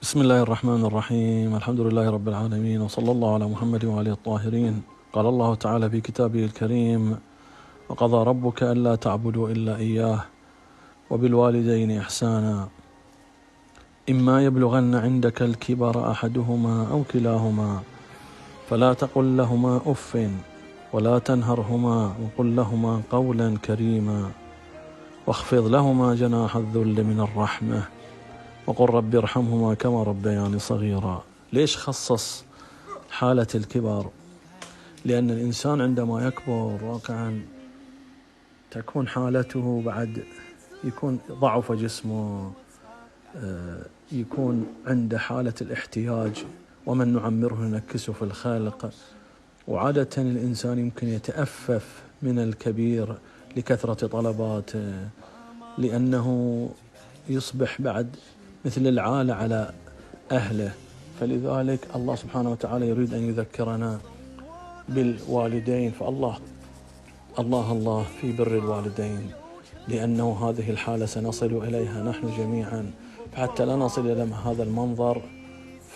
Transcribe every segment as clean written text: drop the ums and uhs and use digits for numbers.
بسم الله الرحمن الرحيم. الحمد لله رب العالمين، وصلى الله على محمد وعلى الطاهرين. قال الله تعالى في كتابه الكريم: وقضى ربك ألا تعبدوا إلا إياه وبالوالدين إحسانا إما يبلغن عندك الكبر أحدهما أو كلاهما فلا تقل لهما أف ولا تنهرهما وقل لهما قولا كريما واخفض لهما جناح الذل من الرحمة وقل رب ارحمهما كما ربياني صغيرا. ليش خصص حالة الكبر؟ لأن الإنسان عندما يكبر واقعا تكون حالته بعد يكون ضعف جسمه، يكون عنده حالة الاحتياج، ومن نعمره ننكسه في الخلق. وعادة الإنسان يمكن يتأفف من الكبير لكثرة طلباته، لأنه يصبح بعد مثل العالة على أهله. فلذلك الله سبحانه وتعالى يريد أن يذكرنا بالوالدين، فالله الله في بر الوالدين، لأنه هذه الحالة سنصل إليها نحن جميعا. فحتى لا نصل إلى هذا المنظر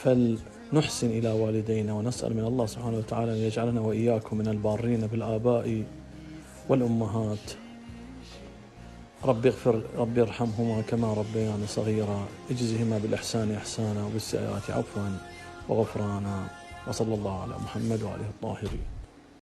فلنحسن إلى والدينا، ونسأل من الله سبحانه وتعالى أن يجعلنا وإياكم من البارين بالآباء والأمهات. رب ارحمهما كما ربياني صغيرا، اجزهما بالإحسان إحسانا وبالسيئات عفوا وغفرانا. وصلى الله على محمد وعلى الطاهرين.